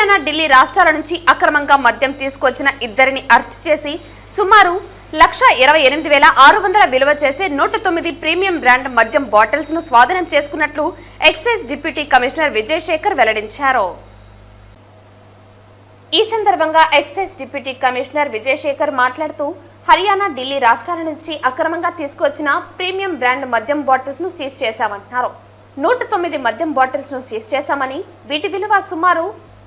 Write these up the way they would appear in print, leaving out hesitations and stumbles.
హర్యానా, ఢిల్లీ రాష్ట్రాల నుంచి అక్రమంగా మద్యం తీసుకొచ్చిన ఇద్దరిని అరెస్టు చేసి సుమారు 1,28,600 విలువ చేసే 109 ప్రీమియం బ్రాండ్ మద్యం బాటిల్స్ ను స్వాధీనం చేసుకున్నట్లు ఎక్సైజ్ డిప్యూటీ కమిషనర్ విజయశేఖర్ వెల్లడించారు. ఈ సందర్భంగా ఎక్సైజ్ డిప్యూటీ కమిషనర్ విజయశేఖర్ మాట్లాడుతూ హర్యానా, ఢిల్లీ రాష్ట్రాల నుంచి అక్రమంగా తీసుకొచ్చిన ప్రీమియం బ్రాండ్ మద్యం బాటిల్స్ ను సీజ్ చేశామన్నారు. 109 మద్యం బాటిల్స్ ను సీజ్ చేశామని, వీటి విలువ సుమారు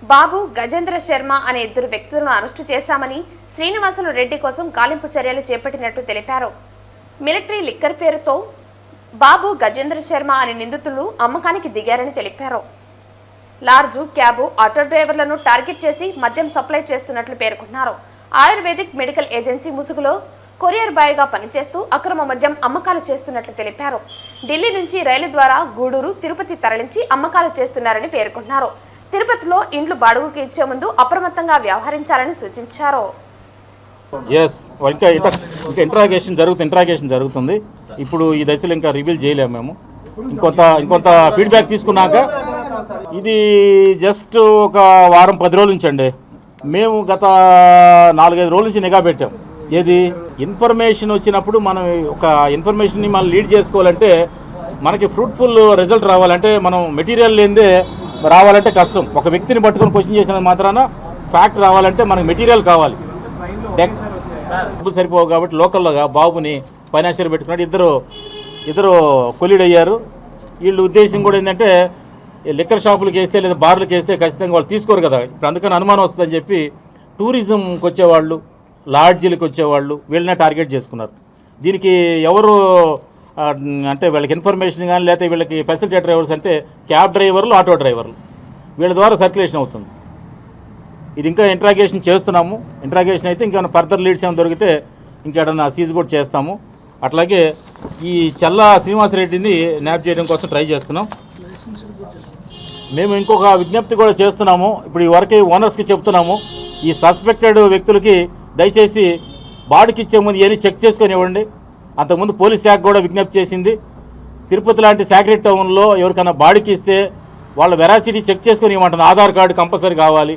బాబు, గజేంద్ర శర్మ అనే ఇద్దరు వ్యక్తులను అరెస్టు చేశామని, శ్రీనివాసులు రెడ్డి కోసం గాలింపు చర్యలు చేపట్టినట్టు తెలిపారు. మిలిటరీ లిక్కర్ పేరుతో బాబు, గజేంద్ర శర్మ అనే నిందితులు అమ్మకానికి దిగారని తెలిపారు. లార్జు, క్యాబు, ఆటో డ్రైవర్లను టార్గెట్ చేసి మద్యం సప్లై చేస్తున్నట్లు పేర్కొన్నారు. ఆయుర్వేదిక్ మెడికల్ ఏజెన్సీ ముసుగులో కొరియర్ బాయ్ గా పనిచేస్తూ అక్రమ మద్యం అమ్మకాలు చేస్తున్నట్లు తెలిపారు. ఢిల్లీ నుంచి రైలు ద్వారా గూడూరు, తిరుపతి తరలించి అమ్మకాలు చేస్తున్నారని పేర్కొన్నారు. తిరుపతిలో ఇండ్లు బాడుగుకి ఇచ్చే ముందు అప్రమత్తంగా వ్యవహరించాలని సూచించారు. ఇంట్రాగేషన్ జరుగుతుంది. ఇప్పుడు ఈ దశలో ఇంకా రివీల్ చేయలేము. మేము ఇంకొంత ఫీడ్బ్యాక్ తీసుకున్నాక ఇది జస్ట్ ఒక వారం 10 రోజుల నుంచి అండి. మేము గత 4-5 రోజుల నుంచి నిఘా పెట్టాం. ఏది ఇన్ఫర్మేషన్ వచ్చినప్పుడు మనం ఒక ఇన్ఫర్మేషన్ని మనం లీడ్ చేసుకోవాలంటే మనకి ఫ్రూట్ఫుల్ రిజల్ట్ రావాలంటే మనం మెటీరియల్ లేదే రావాలంటే కష్టం. ఒక వ్యక్తిని పట్టుకొని క్వశ్చన్ చేసిన మాత్రాన ఫ్యాక్ట్ రావాలంటే మనకు మెటీరియల్ కావాలి. డబ్బులు సరిపోవు కాబట్టి లోకల్లోగా బాబుని ఫైనాన్షియల్ పెట్టుకున్నట్టు ఇద్దరు కొలీడ్ అయ్యారు. వీళ్ళ ఉద్దేశం కూడా ఏంటంటే లిక్కర్ షాపులకు వేస్తే లేదా బార్లకు వేస్తే ఖచ్చితంగా వాళ్ళు తీసుకోరు కదా. ఇప్పుడు అందుకని అనుమానం వస్తుందని చెప్పి టూరిజంకి వచ్చేవాళ్ళు, లాడ్జీలకు వచ్చేవాళ్ళు వీళ్ళనే టార్గెట్ చేసుకున్నారు. దీనికి ఎవరు అంటే వీళ్ళకి ఇన్ఫర్మేషన్ కానీ లేకపోతే వీళ్ళకి ఫెసిలిటేటర్ డ్రైవర్స్ అంటే క్యాబ్ డ్రైవర్లు, ఆటో డ్రైవర్లు వీళ్ళ ద్వారా సర్క్యులేషన్ అవుతుంది. ఇది ఇంకా ఇంట్రాగేషన్ చేస్తున్నాము. ఇంట్రాగేషన్ అయితే ఇంకా ఫర్దర్ లీడ్స్ ఏమైనా దొరికితే ఇంకేడన్నా సీజ్ కూడా చేస్తాము. అట్లాగే ఈ చల్లా శ్రీనివాసరెడ్డిని న్యాప్ చేయడం కోసం ట్రై చేస్తున్నాం. మేము ఇంకొక విజ్ఞప్తి కూడా చేస్తున్నాము. ఇప్పుడు ఈ వరకే ఓనర్స్కి చెప్తున్నాము, ఈ సస్పెక్టెడ్ వ్యక్తులకి దయచేసి బాడుకి ఇచ్చే ముందు ఏమి చెక్ చేసుకొని ఇవ్వండి. అంతకుముందు పోలీస్ శాఖ కూడా విజ్ఞప్తి చేసింది. తిరుపతి లాంటి సాక్రెట్ టౌన్లో ఎవరికైనా బాడుకి ఇస్తే వాళ్ళ వెరాసిటీ చెక్ చేసుకొని ఇవ్వమంటుంది. ఆధార్ కార్డు కంపల్సరీ కావాలి.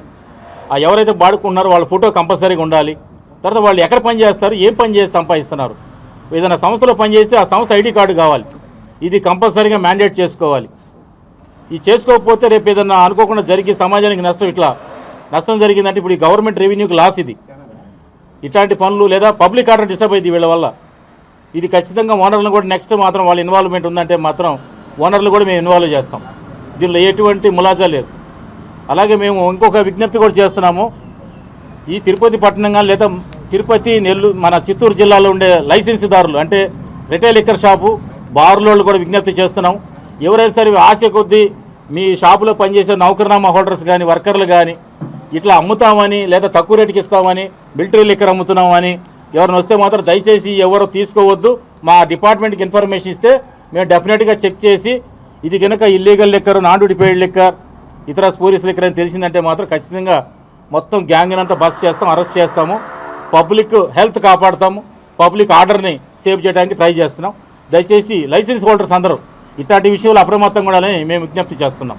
ఎవరైతే బాడుకున్నారో వాళ్ళ ఫోటో కంపల్సరీగా ఉండాలి. తర్వాత వాళ్ళు ఎక్కడ పని చేస్తారు, ఏం పని చేసి సంపాదిస్తున్నారు, ఏదైనా సంస్థలో పనిచేస్తే ఆ సంస్థ ఐడి కార్డు కావాలి. ఇది కంపల్సరీగా మ్యాండేట్ చేసుకోవాలి. ఇది చేసుకోకపోతే రేపు ఏదైనా అనుకోకుండా జరిగి సమాజానికి నష్టం జరిగిందంటే ఇప్పుడు ఈ గవర్నమెంట్ రెవెన్యూకి లాస్. ఇది ఇట్లాంటి పనులు లేదా పబ్లిక్ ఆర్డర్ డిస్టర్బ్ అయింది వీళ్ళ వల్ల. ఇది ఖచ్చితంగా ఓనర్లను కూడా నెక్స్ట్ మాత్రం వాళ్ళ ఇన్వాల్వ్మెంట్ ఉందంటే మాత్రం ఓనర్లు కూడా మేము ఇన్వాల్వ్ చేస్తాం. దీనిలో ఎటువంటి ములాజా లేదు. అలాగే మేము ఇంకొక విజ్ఞప్తి కూడా చేస్తున్నాము. ఈ తిరుపతి పట్టణం కానీ లేదా తిరుపతి, నెల్లూరు, మన చిత్తూరు జిల్లాలో ఉండే లైసెన్స్దారులు అంటే రిటైల్ లిక్కర్ షాపు, బార్లో కూడా విజ్ఞప్తి చేస్తున్నాం. ఎవరైనా సరే ఆశ కొద్దీ మీ షాపులో పనిచేసే నౌకర్నామా హోల్డర్స్ కానీ వర్కర్లు కానీ ఇట్లా అమ్ముతామని లేదా తక్కువ రేటుకి ఇస్తామని మిలిటరీ లిక్కర్ అమ్ముతున్నామని ఎవరిని వస్తే మాత్రం దయచేసి ఎవరు తీసుకోవద్దు. మా డిపార్ట్మెంట్కి ఇన్ఫర్మేషన్ ఇస్తే మేము డెఫినెట్గా చెక్ చేసి ఇది కనుక ఇల్లీగల్ లిక్కర్, నాన్ డ్యూటిఫైడ్ లిక్కర్, ఇతర స్పూరియస్ లిక్కర్ అని తెలిసిందంటే మాత్రం ఖచ్చితంగా మొత్తం గ్యాంగ్ని అంతా బస్ చేస్తాం, అరెస్ట్ చేస్తాము. పబ్లిక్ హెల్త్ కాపాడుతాము. పబ్లిక్ ఆర్డర్ని సేవ్ చేయడానికి ట్రై చేస్తున్నాం. దయచేసి లైసెన్స్ హోల్డర్స్ అందరూ ఇట్లాంటి విషయంలో అప్రమత్తంగా ఉండాలని మేము విజ్ఞప్తి చేస్తున్నాం.